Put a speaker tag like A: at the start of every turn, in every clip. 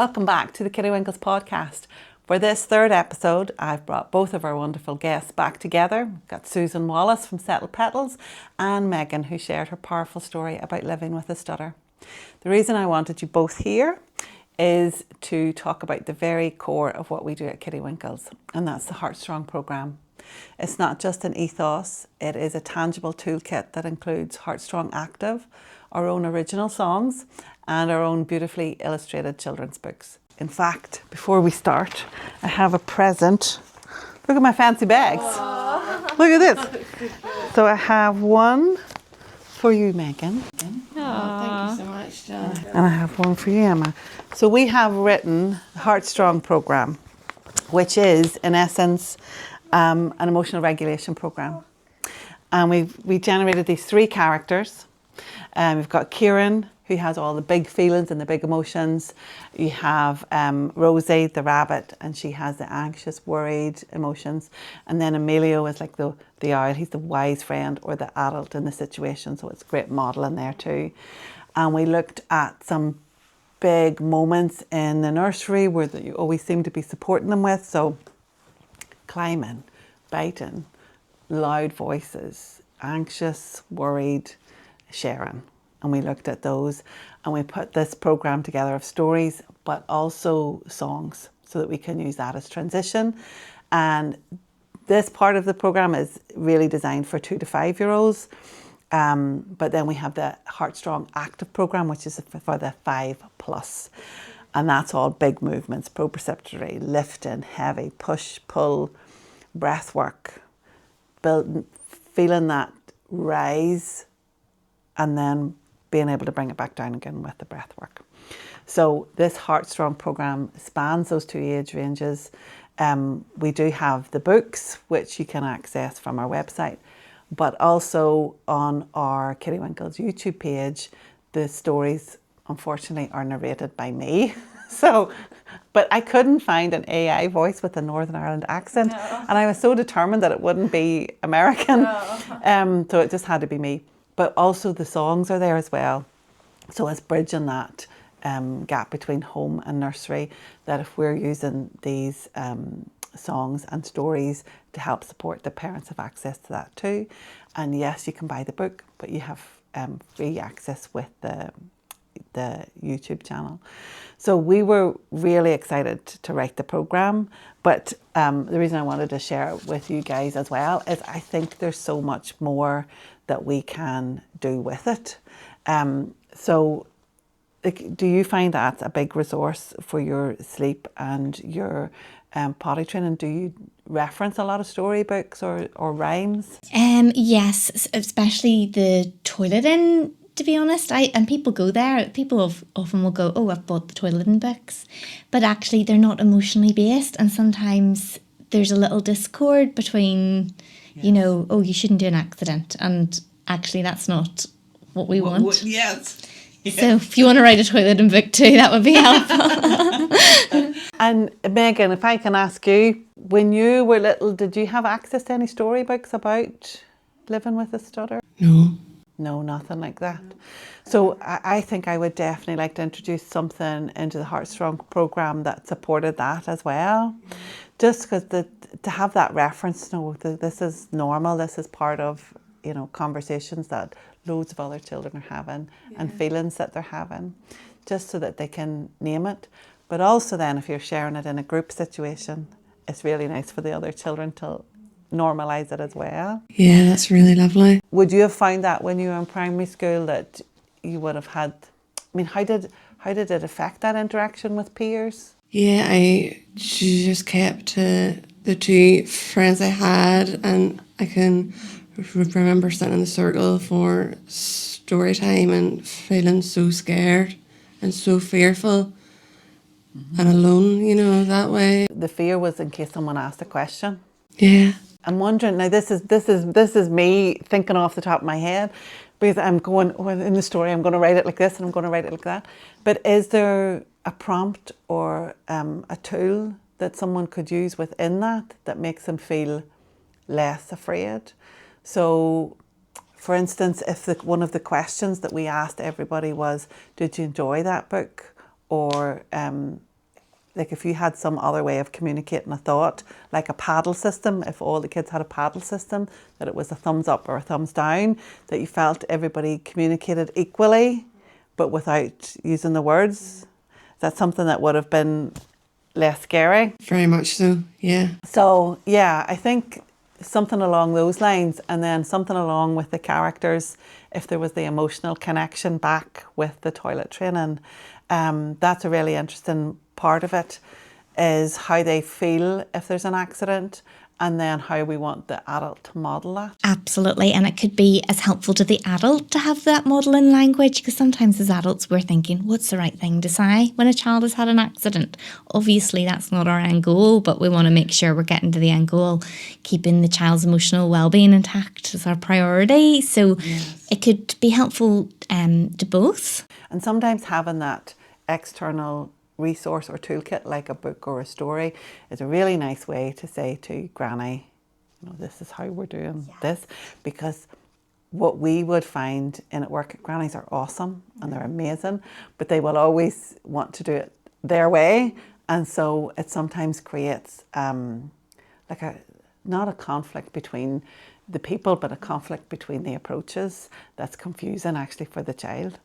A: Welcome back to the Kitty Winkles podcast. For this third episode, I've brought both of our wonderful guests back together. We've got Susan Wallace from Settle Petals and Megan, who shared her powerful story about living with a stutter. The reason I wanted you both here is to talk about the very core of what we do at Kitty Winkles, and that's the HeartStrong Programme. It's not just an ethos, it is a tangible toolkit that includes HeartStrong Active, our own original songs, and our own beautifully illustrated children's books. In fact, before we start, I have a present. Look at my fancy bags. Aww. Look at this. So I have one for you, Megan.
B: Thank you so much, John.
A: And I have one for you, Emma. So we have written the HeartStrong Programme, which is, in essence, an emotional regulation programme. And we generated these three characters. We've got Kieran, who has all the big feelings and the big emotions. You have Rosie, the rabbit, and she has the anxious, worried emotions. And then Emilio is like the owl. He's the wise friend or the adult in the situation. So it's a great model in there too. And we looked at some big moments in the nursery where you always seem to be supporting them with. So climbing, biting, loud voices, anxious, worried, sharing. And we looked at those and we put this programme together of stories, but also songs so that we can use that as transition. And this part of the programme is really designed for 2 to 5 year olds. But then we have the HeartStrong Active programme, which is for the 5+. And that's all big movements, proprioceptory, lifting, heavy, push, pull, breath work, feeling that rise, and then being able to bring it back down again with the breath work. So this HeartStrong programme spans those 2 age ranges. We do have the books, which you can access from our website, but also on our Kitty Winkles YouTube page, the stories, unfortunately, are narrated by me. But I couldn't find an AI voice with a Northern Ireland accent, and I was so determined that it wouldn't be American. So it just had to be me. But also the songs are there as well. So it's bridging that gap between home and nursery, that if we're using these songs and stories to help support, the parents have access to that too. And yes, you can buy the book, but you have free access with the YouTube channel. So we were really excited to write the programme, but the reason I wanted to share it with you guys as well is I think there's so much more that we can do with it. So do you find that a big resource for your sleep and your potty training? Do you reference a lot of storybooks or rhymes?
B: Yes, especially the toileting, to be honest. And people go there, people often will go, oh, I've bought the toileting books, but actually they're not emotionally based, and sometimes there's a little discord between, you know, oh, you shouldn't do an accident, and actually that's not what we want.
A: Yes.
B: So if you want to write a toileting book too, that would be helpful.
A: And Megan, if I can ask you, when you were little, did you have access to any storybooks about living with a stutter? No, nothing like that. So I think I would definitely like to introduce something into the HeartStrong programme that supported that as well. Just because to have that reference, no, this is normal, this is part of, you know, conversations that loads of other children are having and feelings that they're having, just so that they can name it. But also then if you're sharing it in a group situation, it's really nice for the other children to normalise it as well.
C: Yeah, that's really lovely.
A: Would you have found that when you were in primary school that you would have had, I mean, how did it affect that interaction with peers?
C: Yeah, I just kept to the 2 friends I had, and I can remember sitting in the circle for story time and feeling so scared and so fearful and alone, you know, that way.
A: The fear was in case someone asked a question.
C: Yeah.
A: I'm wondering, now this is me thinking off the top of my head, because I'm going, well, in the story I'm going to write it like this and I'm going to write it like that. But is there a prompt or a tool that someone could use within that makes them feel less afraid? So, for instance, if one of the questions that we asked everybody was, did you enjoy that book? Or like if you had some other way of communicating a thought, like a paddle system, if all the kids had a paddle system, that it was a thumbs up or a thumbs down, that you felt everybody communicated equally, but without using the words, that's something that would have been less scary.
C: Very much so, yeah.
A: So yeah, I think something along those lines, and then something along with the characters, if there was the emotional connection back with the toilet training. That's a really interesting part of it, is how they feel if there's an accident, and then how we want the adult to model that.
B: Absolutely, and it could be as helpful to the adult to have that modelling language, because sometimes as adults we're thinking, what's the right thing to say when a child has had an accident? Obviously that's not our end goal, but we want to make sure we're getting to the end goal. Keeping the child's emotional well-being intact is our priority, so it could be helpful to both.
A: And sometimes having that external resource or toolkit like a book or a story is a really nice way to say to Granny, this is how we're doing this, because what we would find in at work, grannies are awesome and they're amazing, but they will always want to do it their way, and so it sometimes creates not a conflict between the people, but a conflict between the approaches that's confusing actually for the child.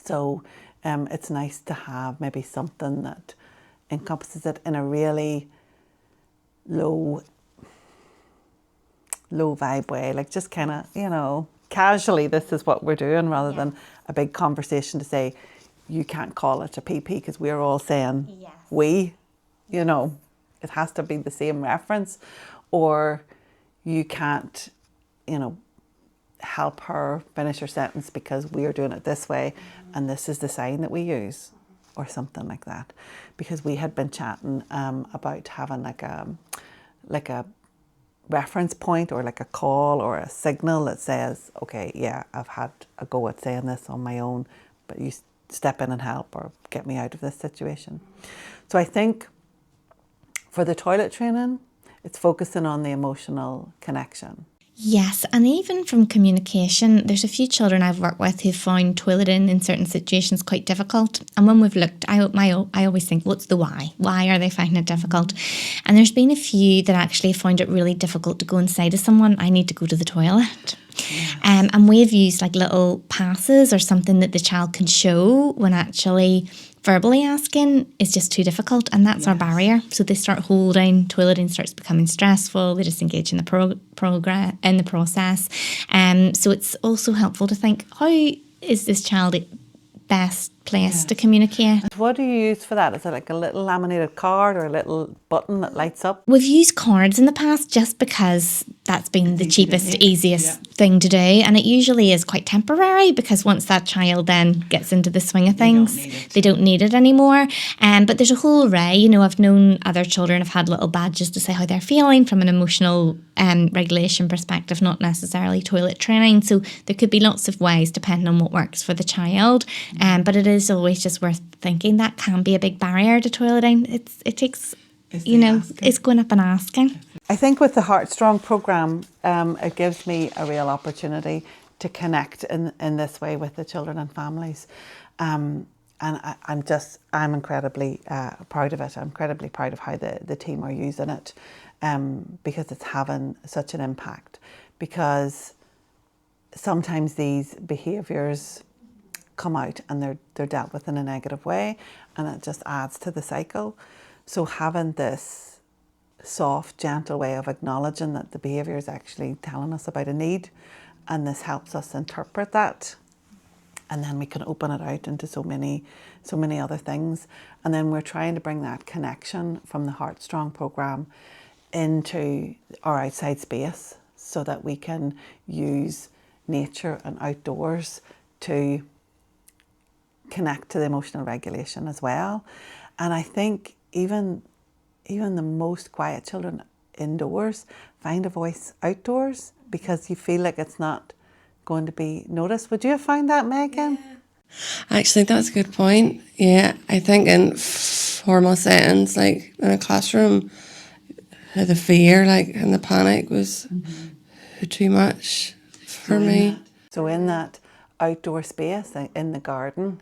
A: So it's nice to have maybe something that encompasses it in a really low vibe way, like just kind of, casually, this is what we're doing, rather than a big conversation to say, you can't call it a PP, because we're all saying we, it has to be the same reference, or you can't, help her finish her sentence because we're doing it this way and this is the sign that we use, or something like that. Because we had been chatting about having like a reference point, or like a call or a signal that says, okay, yeah, I've had a go at saying this on my own, but you step in and help or get me out of this situation. So I think for the toilet training, it's focusing on the emotional connection.
B: Yes, and even from communication, there's a few children I've worked with who found toileting in certain situations quite difficult. And when we've looked, I always think, what's the why? Why are they finding it difficult? And there's been a few that actually found it really difficult to go and say to someone, I need to go to the toilet. Yes. And we've used like little passes or something that the child can show when actually verbally asking is just too difficult, and that's our barrier. So they start holding, toileting starts becoming stressful, they disengage in the process. So it's also helpful to think, how is this child best placed to communicate?
A: What do you use for that? Is it like a little laminated card or a little button that lights up?
B: We've used cards in the past just because that's been the cheapest, easiest thing to do, and it usually is quite temporary, because once that child then gets into the swing of things, they don't need it anymore. But there's a whole array. I've known other children have had little badges to say how they're feeling from an emotional regulation perspective, not necessarily toilet training. So there could be lots of ways depending on what works for the child. But it is always just worth thinking that can be a big barrier to toileting. It takes, it's going up and asking.
A: I think with the HeartStrong Programme, it gives me a real opportunity to connect in this way with the children and families. And I'm incredibly proud of it. I'm incredibly proud of how the team are using it, because it's having such an impact. Because sometimes these behaviours come out and they're dealt with in a negative way, and it just adds to the cycle. So having this soft, gentle way of acknowledging that the behaviour is actually telling us about a need, and this helps us interpret that, and then we can open it out into so many other things. And then we're trying to bring that connection from the HeartStrong Programme into our outside space, so that we can use nature and outdoors to connect to the emotional regulation as well. And I think even the most quiet children indoors find a voice outdoors, because you feel like it's not going to be noticed. Would you have found that, Megan?
C: Yeah. Actually, that's a good point. Yeah, I think in formal settings, like in a classroom, the fear, and the panic was too much for me.
A: So in that outdoor space, in the garden,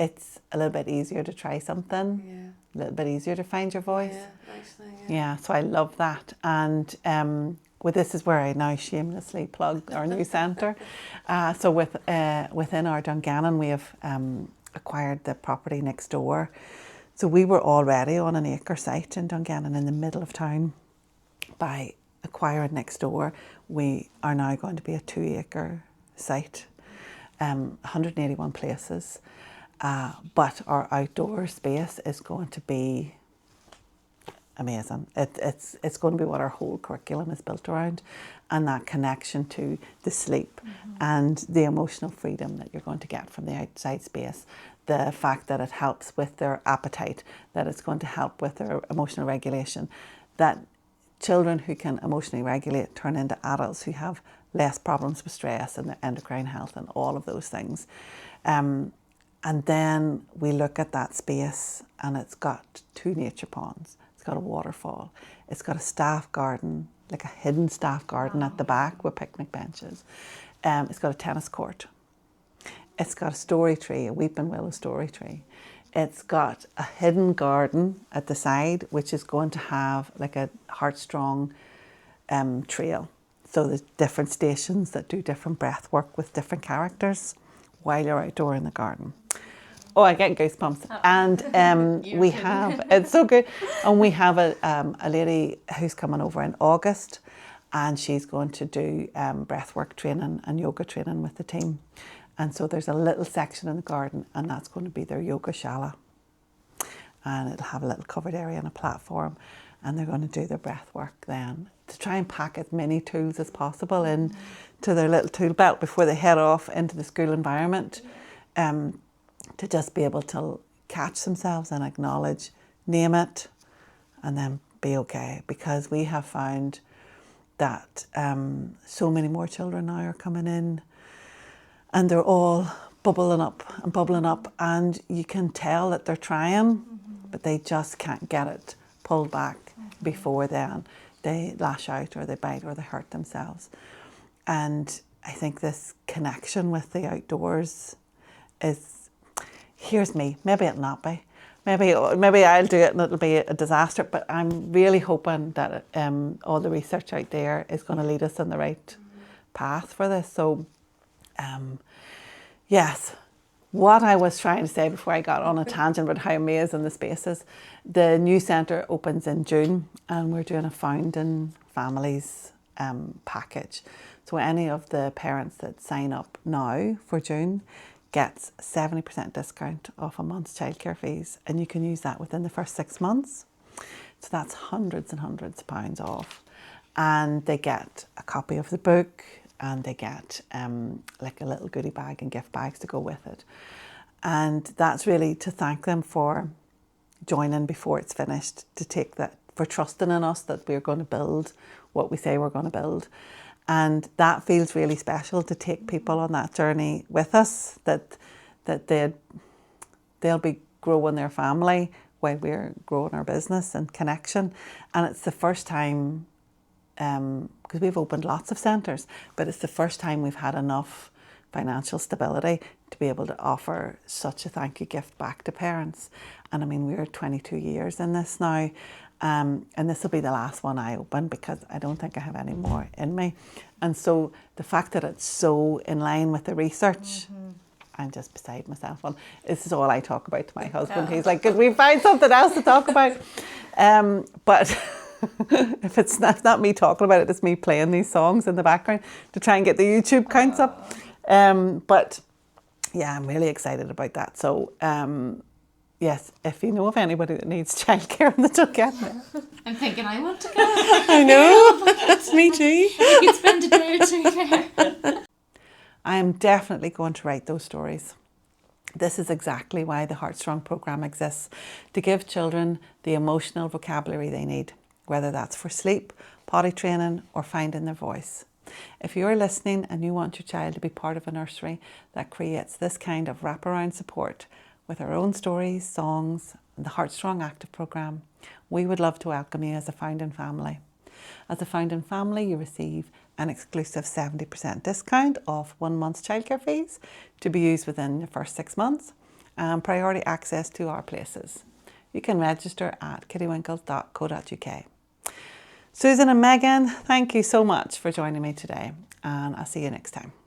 A: it's a little bit easier to try something, a little bit easier to find your voice.
C: Yeah, actually,
A: Yeah, so I love that. And well, this is where I now shamelessly plug our new centre. So within our Dungannon, we have acquired the property next door. So we were already on an acre site in Dungannon in the middle of town. By acquiring next door, we are now going to be a 2 acre site, 181 places. But our outdoor space is going to be amazing. It's going to be what our whole curriculum is built around, and that connection to the sleep and the emotional freedom that you're going to get from the outside space. The fact that it helps with their appetite, that it's going to help with their emotional regulation, that children who can emotionally regulate turn into adults who have less problems with stress and their endocrine health and all of those things. And then we look at that space, and it's got 2 nature ponds. It's got a waterfall. It's got a staff garden, like a hidden staff garden at the back with picnic benches. It's got a tennis court. It's got a story tree, a weeping willow story tree. It's got a hidden garden at the side, which is going to have like a HeartStrong trail. So there's different stations that do different breath work with different characters while you're outdoor in the garden. Oh, I get goosebumps. And we have, it's so good. And we have a lady who's coming over in August, and she's going to do breathwork training and yoga training with the team. And so there's a little section in the garden, and that's going to be their yoga shala. And it'll have a little covered area and a platform, and they're going to do their breath work then to try and pack as many tools as possible into their little tool belt before they head off into the school environment. To just be able to catch themselves and acknowledge, name it, and then be okay. Because we have found that so many more children now are coming in, and they're all bubbling up, and you can tell that they're trying, but they just can't get it pulled back before then they lash out or they bite or they hurt themselves. And I think this connection with the outdoors is, here's me, maybe it'll not be. Maybe I'll do it and it'll be a disaster, but I'm really hoping that all the research out there is going to lead us on the right path for this. So, yes, what I was trying to say before I got on a tangent about how amazing the space is, the new centre opens in June, and we're doing a Founding Families package. So any of the parents that sign up now for June gets 70% discount off a month's childcare fees, and you can use that within the first 6 months. So that's hundreds and hundreds of pounds off. And they get a copy of the book, and they get like a little goodie bag and gift bags to go with it. And that's really to thank them for joining before it's finished, to take that, for trusting in us that we're going to build what we say we're going to build. And that feels really special, to take people on that journey with us, that they'll be growing their family while we're growing our business and connection. And it's the first time, because we've opened lots of centres, but it's the first time we've had enough financial stability to be able to offer such a thank you gift back to parents. And I mean, we're 22 years in this now. And this will be the last one I open, because I don't think I have any more in me. And so the fact that it's so in line with the research, I'm just beside myself. Well, this is all I talk about to my husband. He's like, could we find something else to talk about? But if it's not me talking about it, it's me playing these songs in the background to try and get the YouTube counts up. But yeah, I'm really excited about that. So yes, if you know of anybody that needs childcare in the Dungannon.
B: I'm thinking I want to go.
C: I know, that's me too.
B: You could spend a day or two there.
A: I am definitely going to write those stories. This is exactly why the HeartStrong Programme exists, to give children the emotional vocabulary they need, whether that's for sleep, potty training, or finding their voice. If you're listening and you want your child to be part of a nursery that creates this kind of wraparound support with our own stories, songs, and the HeartStrong Active Programme, we would love to welcome you as a founding family. As a founding family, you receive an exclusive 70% discount off 1 month's childcare fees to be used within the first 6 months. and priority access to our places. You can register at kittywinkles.co.uk. Susan and Megan, thank you so much for joining me today, and I'll see you next time.